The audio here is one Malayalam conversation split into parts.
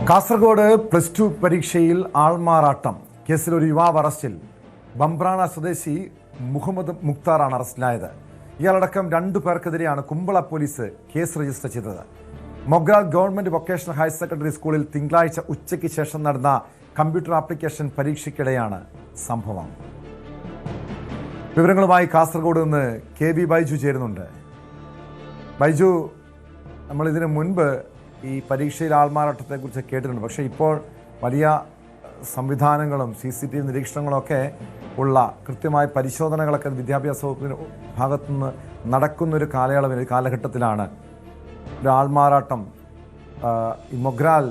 കാസർഗോഡ് +2 പരീക്ഷയിൽ ആൾമാറാട്ടം കേസിൽ ഒരു യുവാവ് അറസ്റ്റിൽ. ബംബ്രാണ സ്വദേശി മുഹമ്മദ് മുക്താറാണ് അറസ്റ്റിലായത്. ഇയാളടക്കം 2 പേർക്കെതിരെയാണ് കുമ്പള പോലീസ് കേസ് രജിസ്റ്റർ ചെയ്തത്. Mogral government vocational higher secondary സ്കൂളിൽ തിങ്കളാഴ്ച ഉച്ചയ്ക്ക് ശേഷം നടന്ന കമ്പ്യൂട്ടർ ആപ്ലിക്കേഷൻ പരീക്ഷയ്ക്കിടെയാണ് സംഭവം. വിവരങ്ങളുമായി കാസർഗോഡ് നിന്ന് KB ബൈജു ചേരുന്നുണ്ട്. ബൈജു, നമ്മൾ ഇതിനു മുൻപ് ഈ പരീക്ഷയിൽ ആൾമാറാട്ടത്തെക്കുറിച്ച് കേട്ടിട്ടുണ്ട്. പക്ഷേ ഇപ്പോൾ വലിയ സംവിധാനങ്ങളും CCTV നിരീക്ഷണങ്ങളൊക്കെ ഉള്ള കൃത്യമായ പരിശോധനകളൊക്കെ വിദ്യാഭ്യാസ വകുപ്പിന് ഭാഗത്തുനിന്ന് നടക്കുന്നൊരു കാലഘട്ടത്തിലാണ് ഒരു ആൾമാറാട്ടം ഈ മൊഗ്രാൽ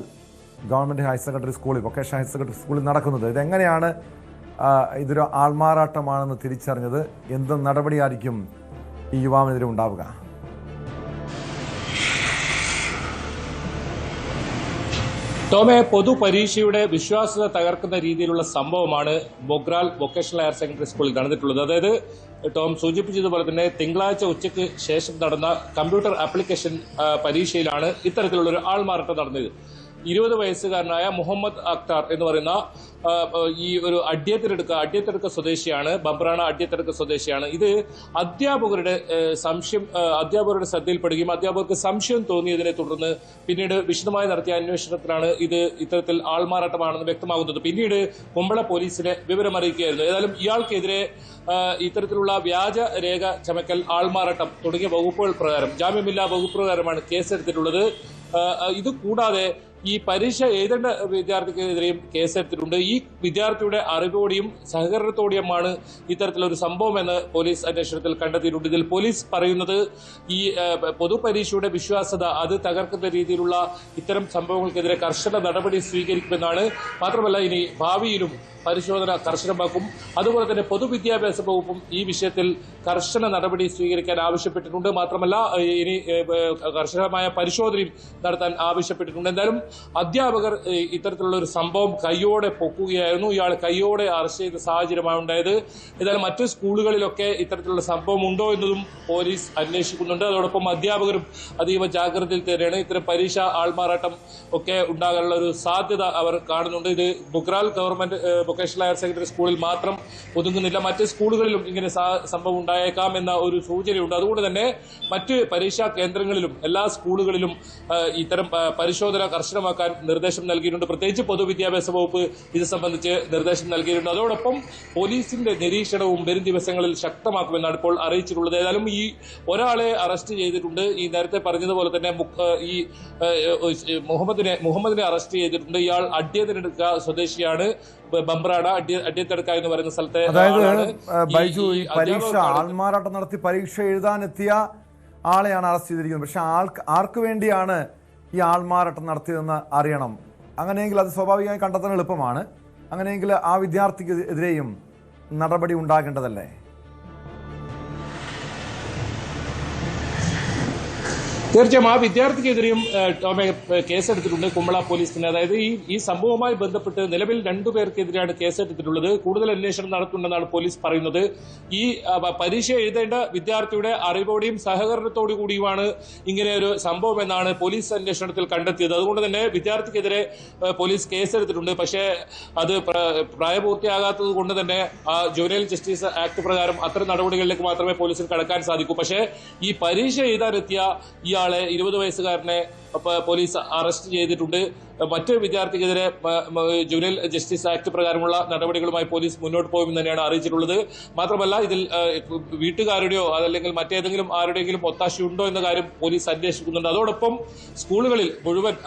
ഗവൺമെൻറ് ഹയർ സെക്കൻഡറി സ്കൂളിൽ, വൊക്കേഷണൽ ഹയർ സെക്കൻഡറി സ്കൂളിൽ നടക്കുന്നത്. ഇതെങ്ങനെയാണ് ഇതൊരു ആൾമാറാട്ടമാണെന്ന് തിരിച്ചറിഞ്ഞത്? എന്ത് നടപടിയായിരിക്കും ഈ യുവാവിനെതിരെ ഉണ്ടാവുക? ടോമെ, പൊതുപരീക്ഷയുടെ വിശ്വാസ്യത തകർക്കുന്ന രീതിയിലുള്ള സംഭവമാണ് മൊഗ്രാൽ വൊക്കേഷണൽ ഹയർ സെക്കൻഡറി സ്കൂളിൽ നടന്നിട്ടുള്ളത്. അതായത് ടോം സൂചിപ്പിച്ചതുപോലെ തന്നെ തിങ്കളാഴ്ച ഉച്ചയ്ക്ക് ശേഷം നടന്ന കമ്പ്യൂട്ടർ ആപ്ലിക്കേഷൻ പരീക്ഷയിലാണ് ഇത്തരത്തിലുള്ളൊരു ആൾമാറാട്ടം നടന്നത്. 20 വയസ്സുകാരനായ മുഹമ്മദ് അക്താർ എന്ന് പറയുന്ന ഈ ഒരു അഡ്യത്തെടുക്ക സ്വദേശിയാണ്. ബംബ്രാണ അഡ്യത്തെടുക്ക സ്വദേശിയാണ്. ഇത് അധ്യാപകരുടെ ശ്രദ്ധയിൽപ്പെടുകയും അധ്യാപകർക്ക് സംശയം തോന്നിയതിനെ തുടർന്ന് പിന്നീട് വിശദമായി നടത്തിയ അന്വേഷണത്തിലാണ് ഇത് ഇത്തരത്തിൽ ആൾമാറാട്ടമാണെന്ന് വ്യക്തമാകുന്നത്. പിന്നീട് കുമ്പള പോലീസിനെ വിവരമറിയിക്കുകയായിരുന്നു. ഏതായാലും ഇയാൾക്കെതിരെ ഇത്തരത്തിലുള്ള വ്യാജ രേഖ ചമക്കൽ, ആൾമാറാട്ടം തുടങ്ങിയ വകുപ്പുകൾ പ്രകാരം, ജാമ്യമില്ലാ വകുപ്പ് പ്രകാരമാണ് കേസെടുത്തിട്ടുള്ളത്. ഇത് കൂടാതെ ഈ പരീക്ഷ എഴുതേണ്ട വിദ്യാർത്ഥിക്കെതിരെയും കേസെടുത്തിട്ടുണ്ട്. ഈ വിദ്യാർത്ഥിയുടെ അറിവോടെയും സഹകരണത്തോടെയുമാണ് ഇത്തരത്തിലൊരു സംഭവമെന്ന് പോലീസ് അന്വേഷണത്തിൽ കണ്ടെത്തിയിട്ടുണ്ട്. ഇതിൽ പോലീസ് പറയുന്നത് ഈ പൊതുപരീക്ഷയുടെ വിശ്വാസ്യത അത് തകർക്കുന്ന രീതിയിലുള്ള ഇത്തരം സംഭവങ്ങൾക്കെതിരെ കർശന നടപടി സ്വീകരിക്കുമെന്നാണ്. മാത്രമല്ല, ഇനി ഭാവിയിലും പരിശോധന കർശനമാക്കും. അതുപോലെ തന്നെ പൊതുവിദ്യാഭ്യാസ വകുപ്പും ഈ വിഷയത്തിൽ കർശന നടപടി സ്വീകരിക്കാൻ ആവശ്യപ്പെട്ടിട്ടുണ്ട്. മാത്രമല്ല, ഇനി കർശനമായ പരിശോധനയും നടത്താൻ ആവശ്യപ്പെട്ടിട്ടുണ്ട്. എന്തായാലും അധ്യാപകർ ഇത്തരത്തിലുള്ള ഒരു സംഭവം കയ്യോടെ പൊക്കുകയായിരുന്നു. ഇയാൾ കയ്യോടെ അറസ്റ്റ് ചെയ്ത സാഹചര്യമാണ് ഉണ്ടായത്. ഏതായാലും മറ്റു സ്കൂളുകളിലൊക്കെ ഇത്തരത്തിലുള്ള സംഭവം ഉണ്ടോ എന്നതും പോലീസ് അന്വേഷിക്കുന്നുണ്ട്. അതോടൊപ്പം അധ്യാപകരും അതീവ ജാഗ്രതയിൽ തന്നെയാണ്. ഇത്തരം പരീക്ഷ ആൾമാറാട്ടം ഒക്കെ ഉണ്ടാകാനുള്ള ഒരു സാധ്യത അവർ കാണുന്നുണ്ട്. ഇത് Mogral government vocational higher secondary സ്കൂളിൽ മാത്രം ഒതുങ്ങുന്നില്ല, മറ്റ് സ്കൂളുകളിലും ഇങ്ങനെ സംഭവം ഉണ്ടായേക്കാം എന്ന ഒരു സൂചനയുണ്ട്. അതുകൊണ്ട് തന്നെ മറ്റ് പരീക്ഷാ കേന്ദ്രങ്ങളിലും എല്ലാ സ്കൂളുകളിലും ഇത്തരം പരിശോധന കർശനമാക്കാൻ നിർദ്ദേശം നൽകിയിട്ടുണ്ട്. പ്രത്യേകിച്ച് പൊതുവിദ്യാഭ്യാസ വകുപ്പ് ഇത് സംബന്ധിച്ച് നിർദ്ദേശം നൽകിയിട്ടുണ്ട്. അതോടൊപ്പം പോലീസിന്റെ നിരീക്ഷണവും വരും ദിവസങ്ങളിൽ ശക്തമാക്കുമെന്നാണ് ഇപ്പോൾ അറിയിച്ചിട്ടുള്ളത്. ഏതായാലും ഈ ഒരാളെ അറസ്റ്റ് ചെയ്തിട്ടുണ്ട്. ഈ നേരത്തെ പറഞ്ഞതുപോലെ തന്നെ ഈ മുഹമ്മദിനെ അറസ്റ്റ് ചെയ്തിട്ടുണ്ട്. ഇയാൾ അഡ്യത്തെടുക്ക സ്വദേശിയാണ്. ബംബ്രാണ അഡ്യത്തെടുക്ക എന്ന് പറയുന്ന സ്ഥലത്തെ. അതായത് ബൈജു, ഈ പരീക്ഷ ആൾമാറാട്ടം നടത്തി പരീക്ഷ എഴുതാനെത്തിയ ആളെയാണ് അറസ്റ്റ് ചെയ്തിരിക്കുന്നത്. പക്ഷെ ആർക്ക് വേണ്ടിയാണ് ഈ ആൾമാറാട്ടം നടത്തിയതെന്ന് അറിയണം. അങ്ങനെയെങ്കിൽ അത് സ്വാഭാവികമായി കണ്ടെത്താൻ എളുപ്പമാണ്. അങ്ങനെയെങ്കിൽ ആ വിദ്യാർത്ഥിക്കെതിരെയും നടപടി ഉണ്ടാകേണ്ടതല്ലേ? തീർച്ചയായും ആ വിദ്യാർത്ഥിക്കെതിരെയും ടോമെ കേസെടുത്തിട്ടുണ്ട് കുമ്പള പോലീസിന്. അതായത് ഈ സംഭവവുമായി ബന്ധപ്പെട്ട് നിലവിൽ 2 പേർക്കെതിരെയാണ് കേസെടുത്തിട്ടുള്ളത്. കൂടുതൽ അന്വേഷണം നടത്തുന്നുണ്ടെന്നാണ് പോലീസ് പറയുന്നത്. ഈ പരീക്ഷ എഴുതേണ്ട വിദ്യാർത്ഥിയുടെ അറിവോടെയും സഹകരണത്തോടു കൂടിയുമാണ് ഇങ്ങനെ ഒരു സംഭവം എന്നാണ് പോലീസ് അന്വേഷണത്തിൽ കണ്ടെത്തിയത്. അതുകൊണ്ട് തന്നെ വിദ്യാർത്ഥിക്കെതിരെ പോലീസ് കേസെടുത്തിട്ടുണ്ട്. പക്ഷേ അത് പ്രായപൂർത്തിയാകാത്തത് കൊണ്ട് തന്നെ ജുവനൈൽ ജസ്റ്റിസ് ആക്ട് പ്രകാരം അത്തരം നടപടികളിലേക്ക് മാത്രമേ പോലീസിന് കടക്കാൻ സാധിക്കൂ. പക്ഷേ ഈ പരീക്ഷ എഴുതാനെത്തിയ ഇയാളെ 20 വയസ്സുകാരനെ പോലീസ് അറസ്റ്റ് ചെയ്തിട്ടുണ്ട്. മറ്റ് വിദ്യാർത്ഥിക്കെതിരെ ജുവനൈൽ ജസ്റ്റിസ് ആക്ട് പ്രകാരമുള്ള നടപടികളുമായി പോലീസ് മുന്നോട്ട് പോകുമെന്ന് തന്നെയാണ് അറിയിച്ചിട്ടുള്ളത്. മാത്രമല്ല, ഇതിൽ വീട്ടുകാരുടെയോ അതല്ലെങ്കിൽ മറ്റേതെങ്കിലും ആരുടെയെങ്കിലും ഒത്താശയുണ്ടോ എന്ന കാര്യം പോലീസ് അന്വേഷിക്കുന്നുണ്ട്. അതോടൊപ്പം സ്കൂളുകളിൽ മുഴുവൻ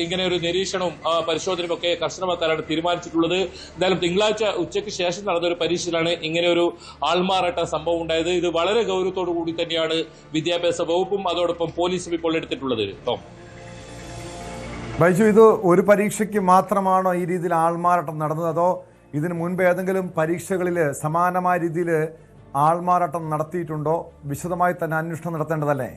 ഇങ്ങനെ ഒരു നിരീക്ഷണവും പരിശോധനയും ഒക്കെ കർശനമാക്കാനാണ് തീരുമാനിച്ചിട്ടുള്ളത്. എന്തായാലും തിങ്കളാഴ്ച ഉച്ചയ്ക്ക് ശേഷം നടന്ന ഒരു പരീക്ഷയിലാണ് ഇങ്ങനെ ഒരു ആൾമാറാട്ട സംഭവം ഉണ്ടായത്. ഇത് വളരെ ഗൗരവത്തോടു കൂടി തന്നെയാണ് വിദ്യാഭ്യാസ വകുപ്പും അതോടൊപ്പം പോലീസും ഇപ്പോൾ എടുത്തിട്ടുള്ളത്. ബൈജു, ഇത് ഒരു പരീക്ഷയ്ക്ക് മാത്രമാണോ ഈ രീതിയിൽ ആൾമാറാട്ടം നടന്നത്? അതോ ഇതിനു മുൻപ് ഏതെങ്കിലും പരീക്ഷകളിൽ സമാനമായ രീതിയിൽ ആൾമാറാട്ടം നടത്തിയിട്ടുണ്ടോ? വിശദമായി തന്നെ അന്വേഷണം നടത്തേണ്ടതല്ലേ?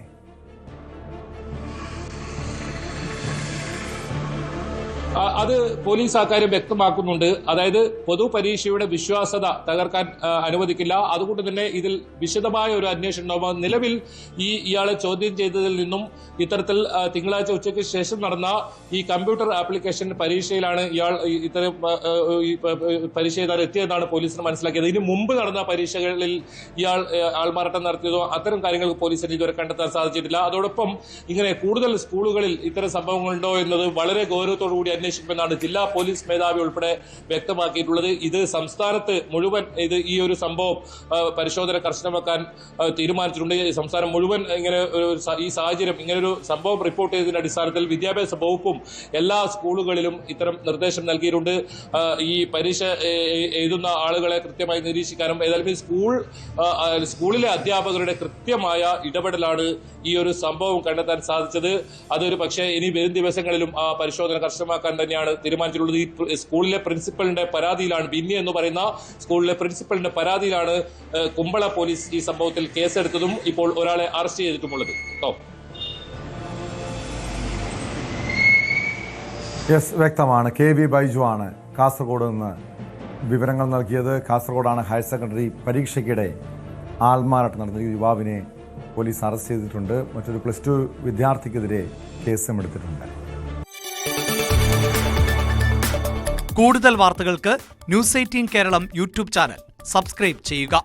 അത് പോലീസ് ആ കാര്യം വ്യക്തമാക്കുന്നുണ്ട്. അതായത് പൊതുപരീക്ഷയുടെ വിശ്വാസ്യത തകർക്കാൻ അനുവദിക്കില്ല. അതുകൊണ്ട് തന്നെ ഇതിൽ വിശദമായ ഒരു അന്വേഷണം ഉണ്ടാവും. നിലവിൽ ഇയാളെ ചോദ്യം ചെയ്തതിൽ നിന്നും ഇത്തരത്തിൽ തിങ്കളാഴ്ച ഉച്ചയ്ക്ക് ശേഷം നടന്ന ഈ കമ്പ്യൂട്ടർ ആപ്ലിക്കേഷൻ പരീക്ഷയിലാണ് ഇയാൾ ഇത്തരം പരീക്ഷ എഴുതാൻ എത്തിയതെന്നാണ് പോലീസിന് മനസ്സിലാക്കിയത്. ഇതിന് മുമ്പ് നടന്ന പരീക്ഷകളിൽ ഇയാൾ ആൾമാറാട്ടം നടത്തിയതോ അത്തരം കാര്യങ്ങൾ പോലീസിന് ഇതുവരെ കണ്ടെത്താൻ സാധിച്ചിട്ടില്ല. അതോടൊപ്പം ഇങ്ങനെ കൂടുതൽ സ്കൂളുകളിൽ ഇത്തരം സംഭവങ്ങളുണ്ടോ എന്നത് വളരെ ഗൗരവത്തോടുകൂടി അന്വേഷിക്കുമെന്നാണ് ജില്ലാ പോലീസ് മേധാവി ഉൾപ്പെടെ വ്യക്തമാക്കിയിട്ടുള്ളത്. ഇത് സംസ്ഥാനത്ത് മുഴുവൻ ഈ ഒരു സംഭവം പരിശോധന കർശനമാക്കാൻ തീരുമാനിച്ചിട്ടുണ്ട്. സംസ്ഥാനം മുഴുവൻ ഇങ്ങനെ ഈ സാഹചര്യം ഇങ്ങനൊരു സംഭവം റിപ്പോർട്ട് ചെയ്തതിന്റെ അടിസ്ഥാനത്തിൽ വിദ്യാഭ്യാസ വകുപ്പും എല്ലാ സ്കൂളുകളിലും ഇത്തരം നിർദ്ദേശം നൽകിയിട്ടുണ്ട്. ഈ പരീക്ഷ എഴുതുന്ന ആളുകളെ കൃത്യമായി നിരീക്ഷിക്കാനും ഏതായാലും സ്കൂളിലെ അധ്യാപകരുടെ കൃത്യമായ ഇടപെടലാണ് ഈ ഒരു സംഭവം കണ്ടെത്താൻ സാധിച്ചത്. അതൊരു പക്ഷേ ഇനി വരും ദിവസങ്ങളിലും ആ പരിശോധന കർശനമാക്കാൻ തന്നെയാണ് തീരുമാനിച്ചിട്ടുള്ളത്. ഈ സ്കൂളിലെ പ്രിൻസിപ്പലിന്റെ പരാതിയിലാണ്, ബിന്നി എന്ന് പറയുന്ന സ്കൂളിലെ പ്രിൻസിപ്പലിന്റെ പരാതിയിലാണ് കുമ്പള പോലീസ് ഈ സംഭവത്തിൽ കേസെടുത്തതും ഇപ്പോൾ ഒരാളെ അറസ്റ്റ് ചെയ്തിട്ടുമുള്ളത്. വ്യക്തമാണ്. KB ബൈജു ആണ് കാസർഗോഡ് നിന്ന് വിവരങ്ങൾ നൽകിയത്. കാസർഗോഡാണ് ഹയർ സെക്കൻഡറി പരീക്ഷയ്ക്കിടെ ആൾമാറാട്ടം നടന്ന യുവാവിനെ പോലീസ് അറസ്റ്റ് ചെയ്തിട്ടുണ്ട്. മറ്റൊരു +2 വിദ്യാർത്ഥിക്കെതിരെ കേസും എടുത്തിട്ടുണ്ട്. കൂടുതൽ വാർത്തകൾക്ക് News 18 Keralam YouTube channel subscribe ചെയ്യുക.